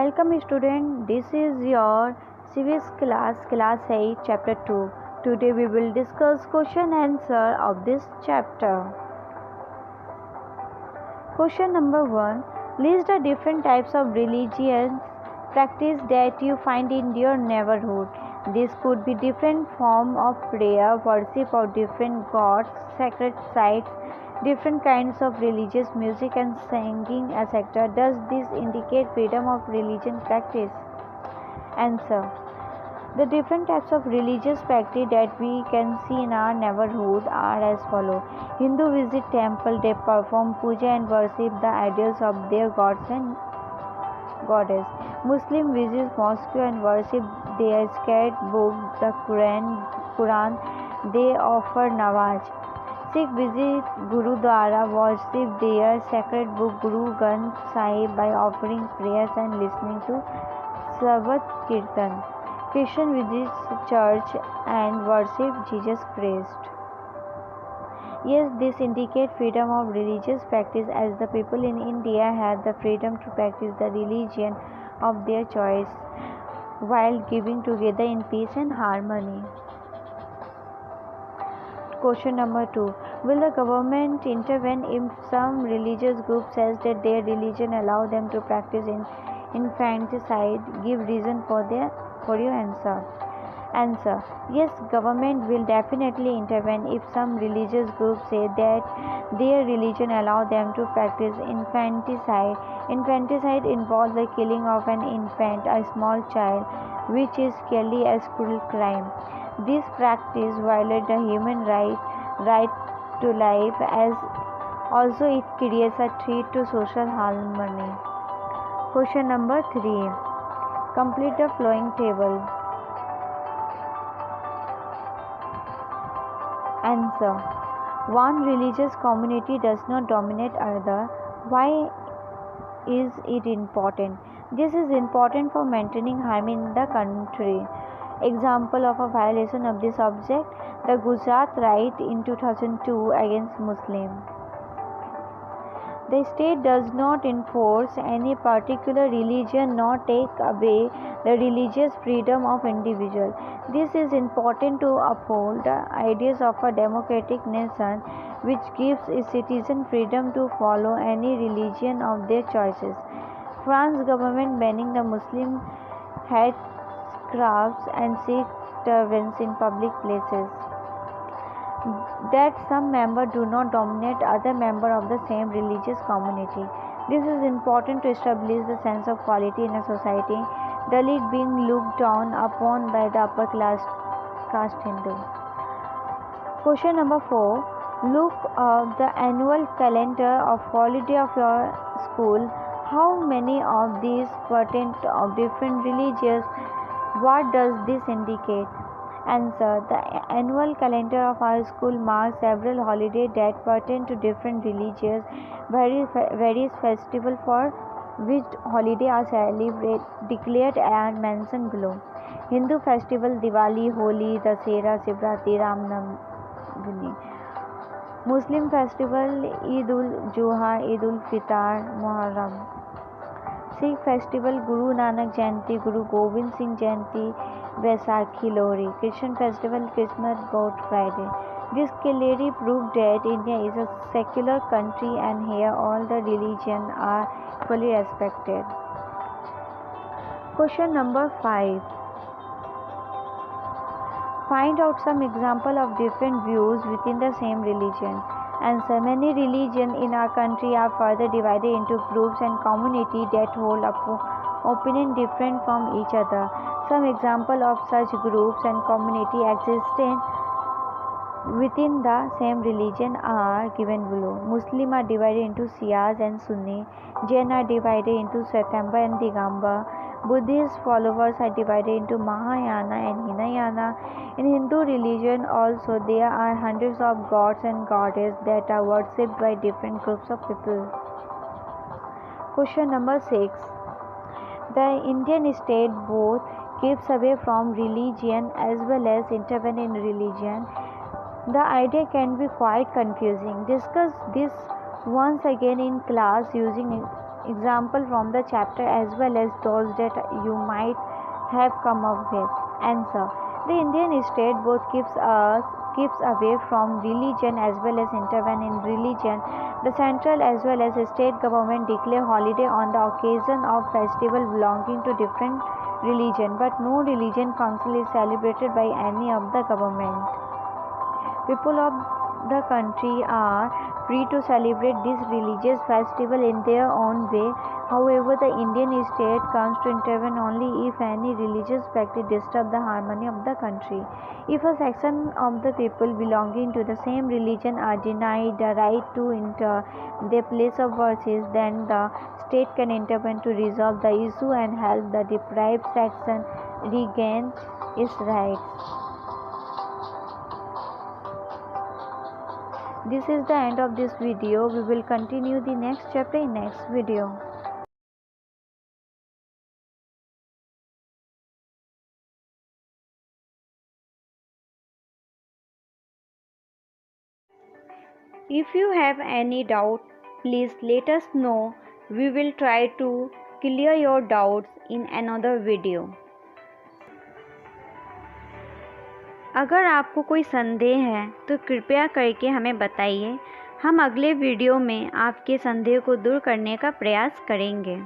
Welcome student, this is your civics class 8 chapter 2. Today we will discuss question answer of this chapter. Question number 1. List the different types of religious practice that you find in your neighborhood. This could be different form of prayer, worship of different gods, sacred sites, different kinds of religious music and singing, etc. Does this indicate freedom of religion practice? Answer. The different types of religious practice that we can see in our neighborhood are as follows. Hindu visit temple, they perform puja and worship the idols of their gods and goddess. Muslim visit mosque and worship their sacred book, the Quran. They offer nawaz. Sikh visit Gurudwara, worship their sacred book Guru Granth Sahib by offering prayers and listening to Sabbath Kirtan. Christian visits church and worship Jesus Christ. Yes, this indicates freedom of religious practice as the people in India have the freedom to practice the religion of their choice while living together in peace and harmony. Question number 2. Will the government intervene if some religious group says that their religion allows them to practice infanticide? Give reason for your answer. Answer. Yes, government will definitely intervene if some religious groups say that their religion allows them to practice infanticide. Infanticide involves the killing of an infant, a small child, which is clearly a cruel crime. This practice violates the human right to life, as also it creates a threat to social harmony. Question number 3. Complete the following table. Answer. 1. Religious community does not dominate other. Why is it important? This is important for maintaining harmony in the country. Example of a violation of this object: the Gujarat riot in 2002 against Muslims. The state does not enforce any particular religion nor take away the religious freedom of individuals. This is important to uphold the ideas of a democratic nation, which gives its citizens freedom to follow any religion of their choices. France government banning the Muslim headscarves and Sikh turbans in public places. That some members do not dominate other members of the same religious community. This is important to establish the sense of quality in a society, Dalit being looked down upon by the upper class caste Hindu. Question number 4. Look up the annual calendar of holiday of your school. How many of these pertain of different religions? What does this indicate? Answer. The annual calendar of our school marks several holidays that pertain to different religions. Various festivals for which holiday are declared and mentioned below. Hindu festival Diwali, Holi, Dasera, Shivratri, Ram Navami. Muslim festival Eid ul-Zuha, Eid ul-Fitr, Muharram. Sikh festival Guru Nanak Jayanti, Guru Gobind Singh Jayanti, Vaisakhi, Lohri. Christian festival Christmas, Good Friday. This clearly proves that India is a secular country and here all the religions are fully respected. Question number 5. Find out some example of different views within the same religion. Answer. Many religions in our country are further divided into groups and communities that hold opinion different from each other. Some examples of such groups and community existing within the same religion are given below. Muslims are divided into Shias and Sunni. Jain are divided into Shwetambar and Digambar. Buddhist followers are divided into Mahayana and Hinayana. In Hindu religion also there are hundreds of gods and goddesses that are worshipped by different groups of people. Question number 6. The Indian state both keeps away from religion as well as intervene in religion. The idea can be quite confusing. Discuss this once again in class using example from the chapter as well as those that you might have come up with. Answer. The Indian state both keeps away from religion as well as intervene in religion. The central as well as state government declare holiday on the occasion of festival belonging to different religion, but no religion council is celebrated by any of the government. People of the country are free to celebrate this religious festival in their own way. However, the Indian state comes to intervene only if any religious practice disturbs the harmony of the country. If a section of the people belonging to the same religion are denied the right to enter their place of worship, then the state can intervene to resolve the issue and help the deprived section regain its rights. This is the end of this video. We will continue the next chapter in next video. If you have any doubt, please let us know. We will try to clear your doubts in another video. अगर आपको कोई संदेह है तो कृपया करके हमें बताइए। हम अगले वीडियो में आपके संदेह को दूर करने का प्रयास करेंगे।